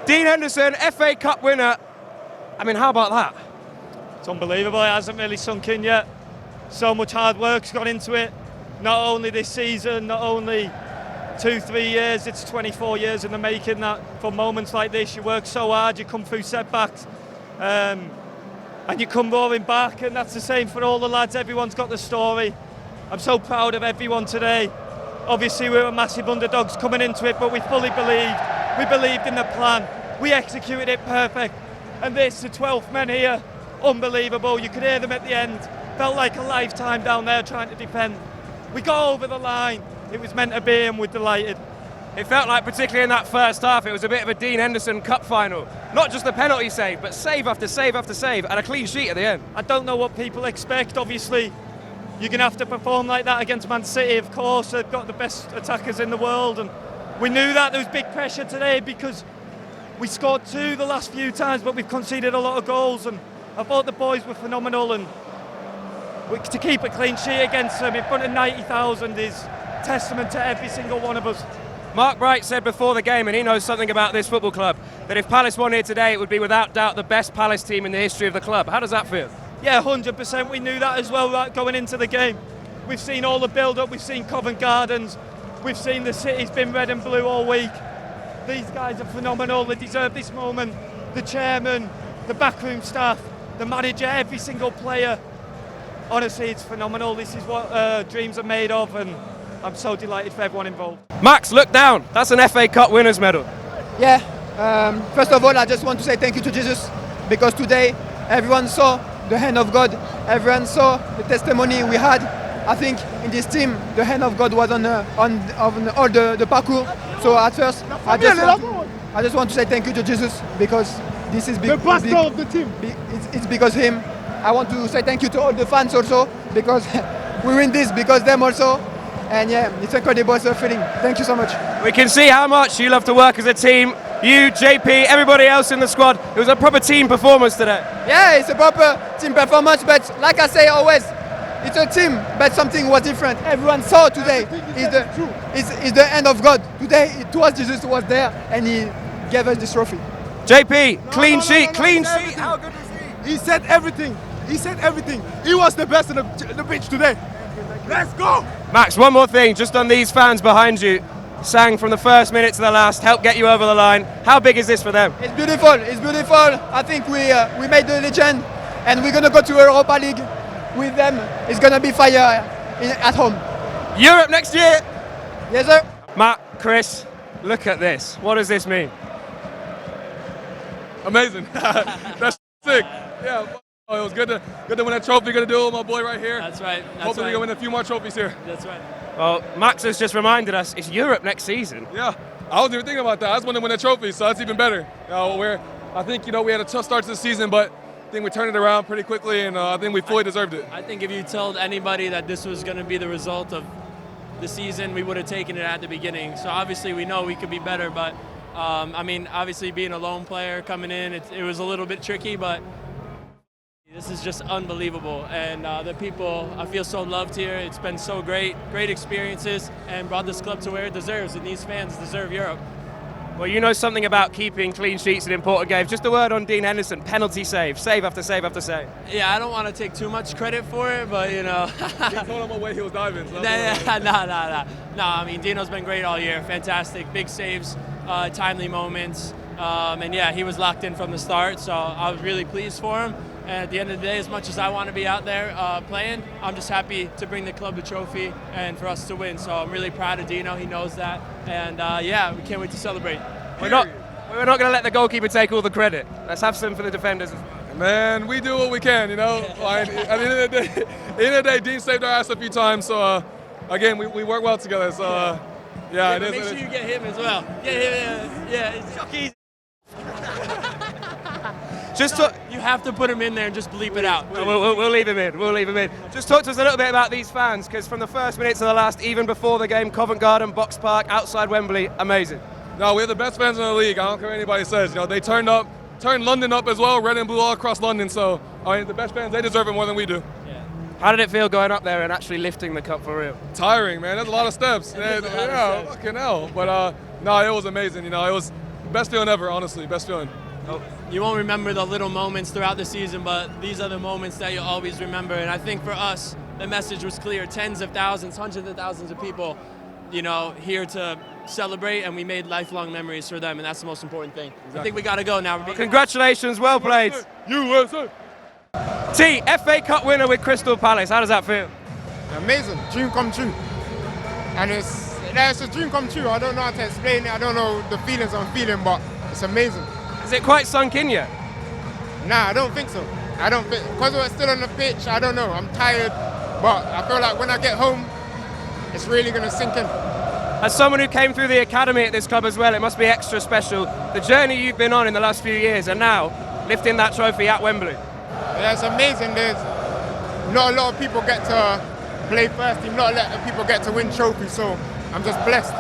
Dean Henderson, FA Cup winner. I mean, how about that? It's unbelievable. It hasn't really sunk in yet. So much hard work's gone into it. Not only this season, not only 2-3 years, it's 24 years in the making. That for moments like this, you work so hard, you come through setbacks, and you come roaring back. And that's the same for all the lads. Everyone's got the story. I'm so proud of everyone today. Obviously, we were massive underdogs coming into it, but we fully believed. We believed in the plan. We executed it perfect. And this, the 12th men here, unbelievable. You could hear them at the end. Felt like a lifetime down there trying to defend. We got over the line. It was meant to be, and we're delighted. It felt like, particularly in that first half, it was a bit of a Dean Henderson Cup final. Not just the penalty save, but save after save after save, and a clean sheet at the end. I don't know what people expect. Obviously, you're going to have to perform like that against Man City, of course. They've got the best attackers in the world, and we knew that. There was big pressure today because we scored 2 the last few times, but we've conceded a lot of goals, and I thought the boys were phenomenal, and to keep a clean sheet against them in front of 90,000 is testament to every single one of us. Marc Bright said before the game, and he knows something about this football club, that if Palace won here today, it would be without doubt the best Palace team in the history of the club. How does that feel? Yeah, 100%. We knew that as well right, going into the game. We've seen all the build-up. We've seen Covent Gardens. We've seen the city's been red and blue all week. These guys are phenomenal. They deserve this moment. The chairman, the backroom staff, the manager, every single player. Honestly, it's phenomenal. This is what dreams are made of, and I'm so delighted for everyone involved. Max, look down. That's an FA Cup winners medal. Yeah, first of all, I just want to say thank you to Jesus, because today everyone saw the hand of God. Everyone saw the testimony we had. I think in this team, the hand of God was on all the parkour. So at first, I just want to say thank you to Jesus, because this is the pastor of the team. It's because him. I want to say thank you to all the fans also, because we win this because them also. And yeah, it's incredible feeling. Thank you so much. We can see how much you love to work as a team. You, JP, everybody else in the squad. It was a proper team performance today. Yeah, it's a proper team performance, but like I say always, it's a team, but something was different. Everyone saw today is the hand of God. Today it was Jesus who was there, and he gave us this trophy. JP, clean sheet. How good was he? He said everything. He said everything. He was the best on the pitch today. Let's go! Max, one more thing, just on these fans behind you, sang from the first minute to the last, helped get you over the line. How big is this for them? It's beautiful. It's beautiful. I think we made the legend, and we're gonna go to Europa League with them. It's gonna be fire at home. Europe next year. Yes, sir. Matt, Chris, look at this. What does this mean? Amazing. That's sick. Yeah. Oh, it was good to win that trophy. Good to do it with my boy right here. That's right. Hopefully we can win a few more trophies here. That's right. Well, Max has just reminded us it's Europe next season. Yeah, I wasn't even thinking about that. I just want to win a trophy, so that's even better. I think we had a tough start to the season, but I think we turned it around pretty quickly, and I think we fully deserved it. I think if you told anybody that this was going to be the result of the season, we would have taken it at the beginning. So obviously we know we could be better, but obviously being a lone player coming in, it was a little bit tricky, but this is just unbelievable, and the people, I feel so loved here. It's been so great experiences, and brought this club to where it deserves, and these fans deserve Europe. Well, you know something about keeping clean sheets in important games. Just a word on Dean Henderson, penalty save after save after save. Yeah, I don't want to take too much credit for it, but He told him what way he was diving. So No, I mean, Dino's been great all year, fantastic, big saves, timely moments, and yeah, he was locked in from the start, so I was really pleased for him. And at the end of the day, as much as I want to be out there playing, I'm just happy to bring the club the trophy and for us to win. So I'm really proud of Dino. He knows that. And yeah, we can't wait to celebrate. We're not going to let the goalkeeper take all the credit. Let's have some for the defenders. Man, we do what we can, you know. At the end of the day, Dean saved our ass a few times. So again, we work well together. So yeah, it is. Make sure you get him as well. Get him. Yeah, it's easy. You have to put him in there and just bleep it out. We'll leave him in. We'll leave him in. Just talk to us a little bit about these fans, because from the first minute to the last, even before the game, Covent Garden, Box Park, outside Wembley, amazing. No, we have the best fans in the league. I don't care what anybody says. They turned London up as well, red and blue all across London. So the best fans, they deserve it more than we do. Yeah. How did it feel going up there and actually lifting the cup for real? Tiring, man. There's a lot of steps. Yeah, fucking hell. But no, it was amazing. It best feeling ever, honestly, best feeling. You won't remember the little moments throughout the season, but these are the moments that you'll always remember. And I think for us, the message was clear. Tens of thousands, hundreds of thousands of people, you know, here to celebrate, and we made lifelong memories for them, and that's the most important thing. Exactly. I think we got to go now. Congratulations, well played. USA. T, FA Cup winner with Crystal Palace. How does that feel? Amazing, dream come true. And it's a dream come true. I don't know how to explain it. I don't know the feelings I'm feeling, but it's amazing. Is it quite sunk in yet? Nah, I don't think so. I don't think, because we're still on the pitch, I don't know. I'm tired, but I feel like when I get home, it's really going to sink in. As someone who came through the academy at this club as well, it must be extra special. The journey you've been on in the last few years and now lifting that trophy at Wembley. Yeah, it's amazing. There's not a lot of people get to play first team, not a lot of people get to win trophies, so I'm just blessed.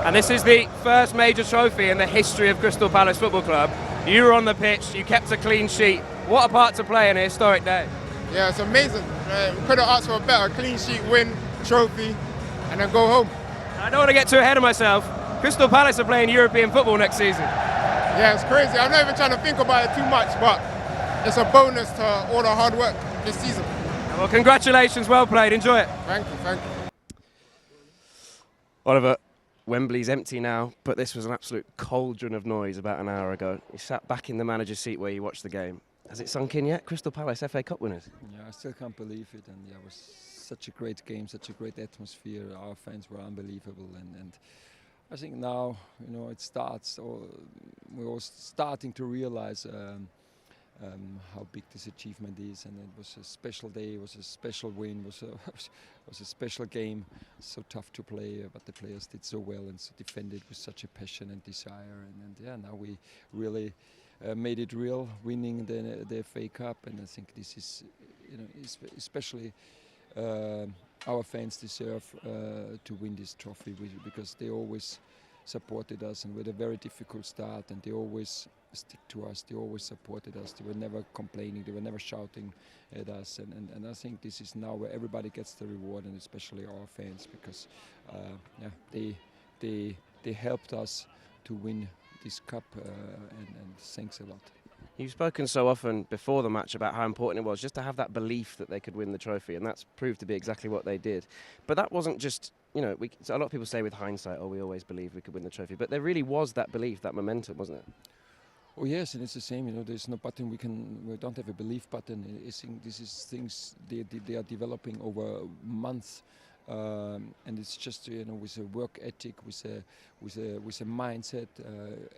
And this is the first major trophy in the history of Crystal Palace Football Club. You were on the pitch, you kept a clean sheet. What a part to play in a historic day. Yeah, it's amazing. We could have asked for a better clean sheet, win, trophy, and then go home. I don't want to get too ahead of myself. Crystal Palace are playing European football next season. Yeah, it's crazy. I'm not even trying to think about it too much, but it's a bonus to all the hard work this season. Well, congratulations, well played, enjoy it. Thank you, thank you. Oliver, Wembley's empty now, but this was an absolute cauldron of noise about an hour ago. You sat back in the manager's seat where you watched the game. Has it sunk in yet? Crystal Palace FA Cup winners. Yeah, I still can't believe it, and yeah, it was such a great game, such a great atmosphere. Our fans were unbelievable, and I think now, you know, it starts. We're all starting to realize how big this achievement is, and it was a special day. It was a special win. It was a special game. So tough to play, but the players did so well and so defended with such a passion and desire. And yeah, now we really made it real, winning the FA Cup, and I think this is, you know, especially our fans deserve to win this trophy because they always supported us, and we had a very difficult start, and they always stick to us. They always supported us. They were never complaining. They were never shouting at us, and I think this is now where everybody gets the reward, and especially our fans, because yeah, they helped us to win this cup, and thanks a lot. You've spoken so often before the match about how important it was just to have that belief that they could win the trophy, and that's proved to be exactly what they did. But that wasn't just, you know, so a lot of people say with hindsight, oh, we always believed we could win the trophy, but there really was that belief, that momentum, wasn't it? Oh yes, and it's the same. You know, there's no button we don't have a belief button. This is things they are developing over months, and it's just, you know, with a work ethic, with a mindset,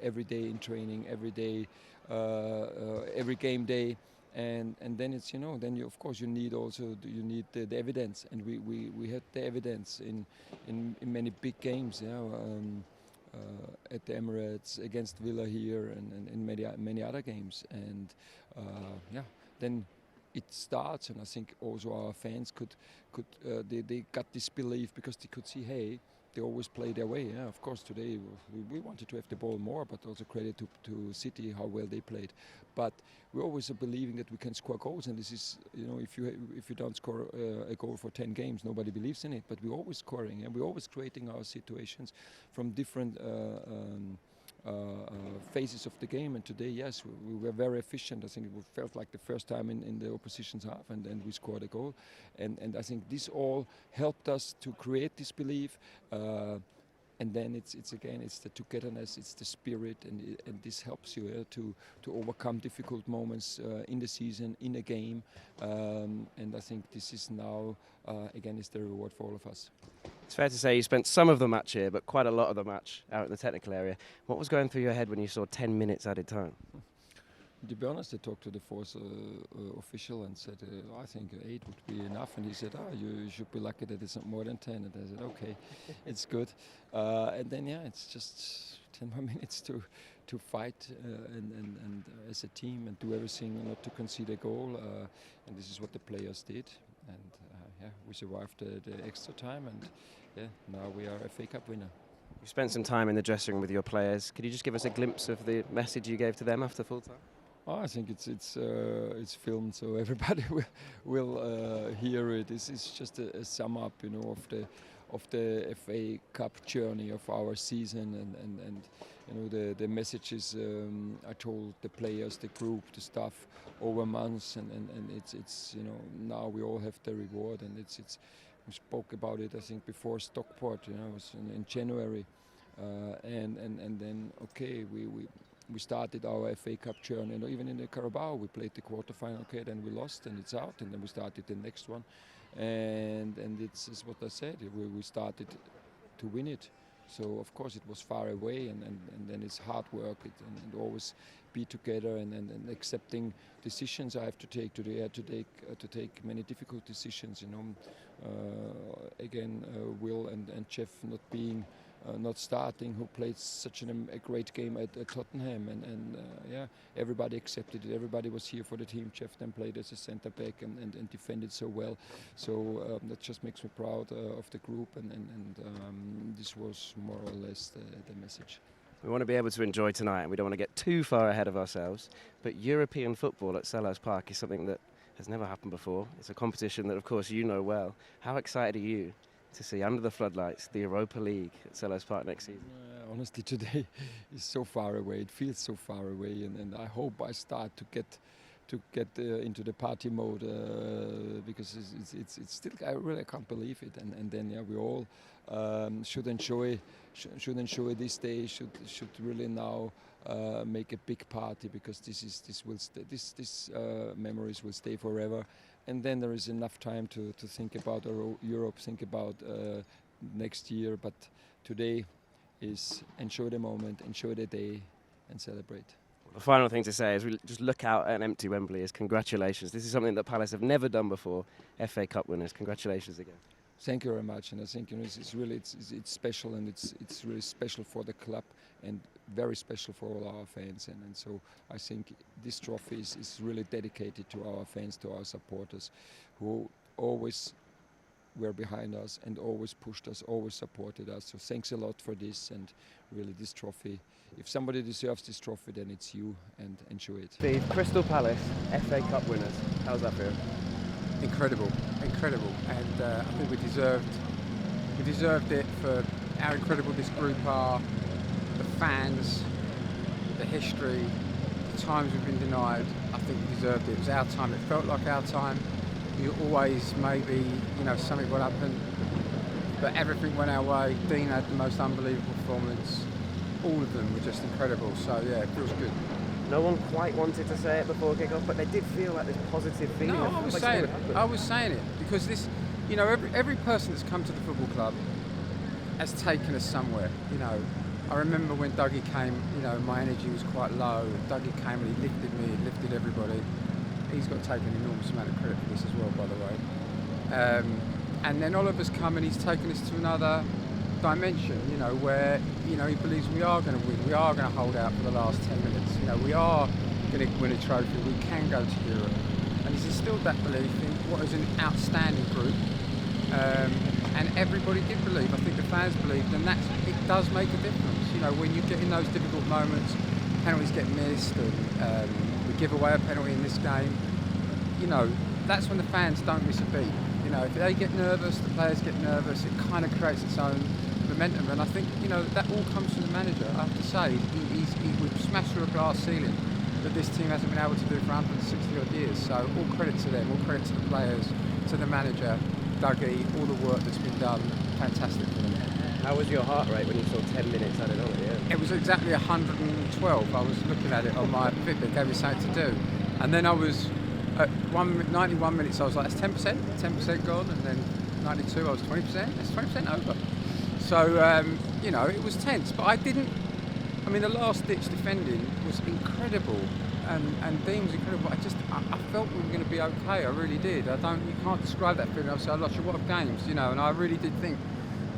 every day in training, every day, every game day, and then it's, you know, then you, of course you need the evidence, and we had the evidence in many big games. Yeah. At the Emirates, against Villa here, and in many other games, and yeah, then it starts, and I think also our fans they got this belief because they could see, hey, they always play their way. Yeah, of course today we wanted to have the ball more, but also credit to City how well they played. But we always are believing that we can score goals, and this is, you know, if you don't score a goal for 10 games, nobody believes in it. But we're always scoring, and we're always creating our situations from different phases of the game. And today, yes, we were very efficient. I think it felt like the first time in the opposition's half, and we scored a goal. And I think this all helped us to create this belief. And then it's the togetherness, it's the spirit, and this helps you to overcome difficult moments in the season, in a game. And I think this is now, again, is the reward for all of us. It's fair to say you spent some of the match here, but quite a lot of the match out in the technical area. What was going through your head when you saw 10 minutes added time? To be honest, I talked to the fourth official and said, I think 8 would be enough. And he said, you should be lucky that it's not more than 10. And I said, okay, it's good. And then, yeah, it's just 10 more minutes to fight and as a team and do everything not to concede a goal. And this is what the players did. And yeah, we survived the extra time. And yeah, now we are a FA Cup winner. You spent some time in the dressing room with your players. Could you just give us a glimpse of the message you gave to them after full time? Oh, I think it's filmed, so everybody will hear it. This is just a sum up, you know, of the FA Cup journey of our season, and you know the messages I told the players, the group, the staff over months, and it's you know, now we all have the reward, and it's we spoke about it I think before Stockport, you know, it was in January, and then okay, we started our FA Cup journey, and even in the Carabao we played the quarterfinal, okay, then we lost and it's out, and then we started the next one, and it's what I said, we started to win it. So of course it was far away, and then it's hard work, and always be together, and accepting decisions I have to take today. I had to take many difficult decisions, you know. Again, Will and Jeff not starting, who played such a great game at Tottenham, and yeah, everybody accepted it. Everybody was here for the team. Jeff then played as a centre back and defended so well. So that just makes me proud of the group, and this was more or less the message. We want to be able to enjoy tonight, and we don't want to get too far ahead of ourselves. But European football at Selhurst Park is something that has never happened before. It's a competition that, of course, you know well. How excited are you to see under the floodlights the Europa League at Selhurst Park next season? Honestly, today is so far away. It feels so far away, and I hope I start to get into the party mode, because it's still, I really can't believe it. And then yeah, we all should enjoy this day. Should really now make a big party, because this memories will stay forever. And then there is enough time to think about Europe, think about next year. But today is enjoy the moment, enjoy the day, and celebrate. The final thing to say as we just look out at an empty Wembley is congratulations. This is something that Palace have never done before. FA Cup winners, congratulations again. Thank you very much, and I think, you know, it's really special, and it's really special for the club, and very special for all our fans, and so I think this trophy is really dedicated to our fans, to our supporters, who always were behind us and always pushed us, always supported us. So thanks a lot for this, and really this trophy, if somebody deserves this trophy, then it's you, and enjoy it. Steve, Crystal Palace FA Cup winners, how's that feel? Incredible, and I think we deserved it for how incredible this group are, the fans, the history, the times we've been denied. I think we deserved it. It was our time. It felt like our time. You always, maybe, you know, something would happen, but everything went our way. Dean had the most unbelievable performance. All of them were just incredible. So yeah, it feels good. No one quite wanted to say it before kick-off, but they did feel like this positive feeling. No, I was saying it because this, you know, every person that's come to the football club has taken us somewhere. You know, I remember when Dougie came, you know, my energy was quite low. Dougie came and he lifted me, he lifted everybody. He's got to take an enormous amount of credit for this as well, by the way. And then Oliver's come and he's taken us to another dimension, you know, where, you know, he believes we are going to win, we are going to hold out for the last 10 minutes, you know, we are going to win a trophy, we can go to Europe. And he's instilled that belief in what is an outstanding group. And everybody did believe, I think the fans believed, and it does make a difference. You know, when you get in those difficult moments, penalties get missed, and we give away a penalty in this game, you know, that's when the fans don't miss a beat. You know, if they get nervous, the players get nervous, it kind of creates its own momentum. And I think, you know, that all comes from the manager. I have to say, we've smashed through a glass ceiling that this team hasn't been able to do for 160 odd years. So all credit to them, all credit to the players, to the manager, Dougie, all the work that's been done. Fantastic for them. How was your heart rate when you saw 10 minutes added on at the end? It was exactly 112. I was looking at it on my Fitbit, gave me something to do. And then I was, at 91 minutes, I was like, that's 10% gone. And then 92, I was 20%, that's 20% over. So, you know, it was tense. But I mean, the last ditch defending was incredible. And Dean was incredible. I felt we were going to be okay. I really did. You can't describe that feeling. Obviously, I lost a lot of games, you know, and I really did think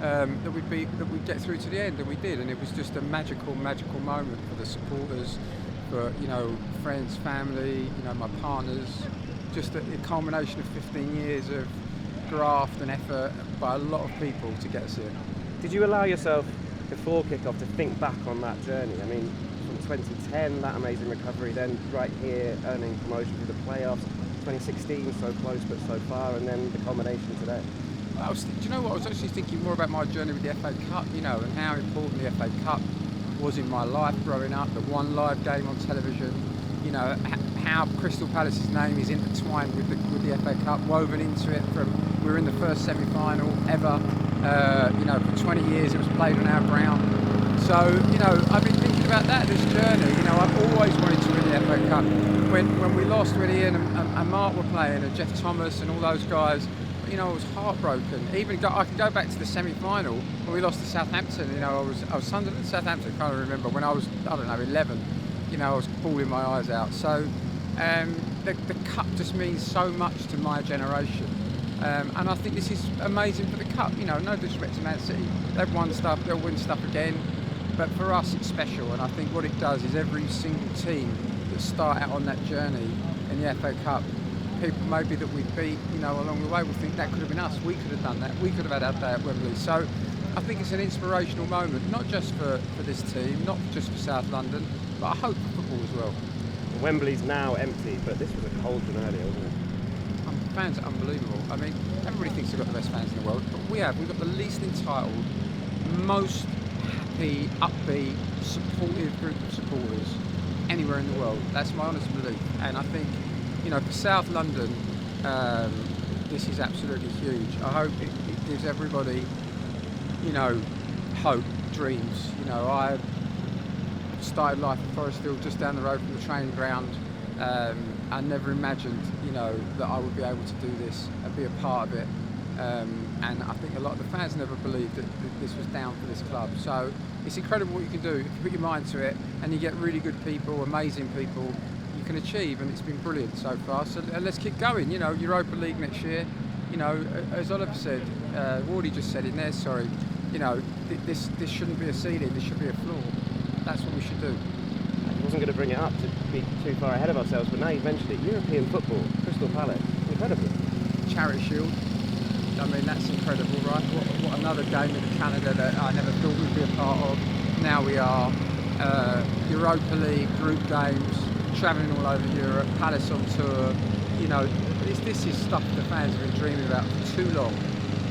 that we'd get through to the end, and we did. And it was just a magical moment for the supporters, for, you know, friends, family, you know, my partners. Just a culmination of 15 years of graft and effort by a lot of people to get us here. Did you allow yourself before kick-off to think back on that journey? I mean, from 2010, that amazing recovery, then right here earning promotion through the playoffs, 2016 so close but so far, and then the culmination today. Do you know what? I was actually thinking more about my journey with the FA Cup, you know, and how important the FA Cup was in my life growing up. The one live game on television, you know, how Crystal Palace's name is intertwined with the FA Cup, woven into it. We were in the first semi-final ever. You know, for 20 years it was played on our ground. So, you know, I've been thinking about this journey. You know, I've always wanted to win the FA Cup. When we lost, when Ian and Marc were playing, and Jeff Thomas and all those guys, you know, I was heartbroken. I can go back to the semi-final when we lost to Southampton. You know, I was Sunderland, Southampton, can't remember. When I was, I don't know, 11, you know, I was bawling my eyes out. So the cup just means so much to my generation. And I think this is amazing for the cup. You know, no disrespect to Man City. They've won stuff, they'll win stuff again. But for us, it's special. And I think what it does is every single team that start out on that journey in the FA Cup, people maybe that we've beat, you know, along the way will think that could have been us. We could have done that. We could have had our day at Wembley. So I think it's an inspirational moment, not just for this team, not just for South London, but I hope for football as well. Wembley's now empty, but this was a cauldron earlier, wasn't it? Fans are unbelievable. I mean, everybody thinks they've got the best fans in the world, but we've got the least entitled, most happy, upbeat, supportive group of supporters anywhere in the world. That's my honest belief. And I think, you know, for South London, this is absolutely huge. I hope it gives everybody, you know, hope, dreams. You know, I started life in Forestfield, just down the road from the training ground. I never imagined, you know, that I would be able to do this and be a part of it. And I think a lot of the fans never believed that this was down for this club. So it's incredible what you can do. If you put your mind to it and you get really good people, amazing people, you can achieve, and it's been brilliant so far. So let's keep going. You know, Europa League next year, you know, as Oliver said, Wardy just said in there, sorry, you know, this shouldn't be a ceiling, this should be a floor. That's what we should do. I wasn't going to bring it up to be too far ahead of ourselves, but now you've mentioned it. European football, Crystal Palace, incredible. Charity Shield. I mean, that's incredible, right? What another game in Canada that I never thought we'd be a part of. Now we are. Europa League, group games, travelling all over Europe, Palace on tour. You know, this is stuff the fans have been dreaming about for too long.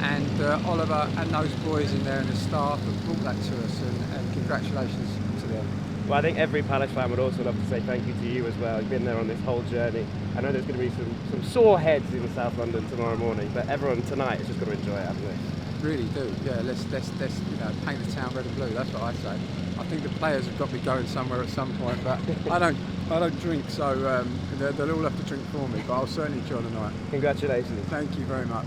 And Oliver and those boys in there and the staff have brought that to us, and congratulations to them. Well, I think every Palace fan would also love to say thank you to you as well. You've been there on this whole journey. I know there's going to be some sore heads in South London tomorrow morning, but everyone tonight is just going to enjoy it, haven't they? Really do. Yeah, let's you know, paint the town red and blue. That's what I say. I think the players have got to be going somewhere at some point, but I don't drink, so they'll all have to drink for me. But I'll certainly enjoy the night. Congratulations. Thank you very much.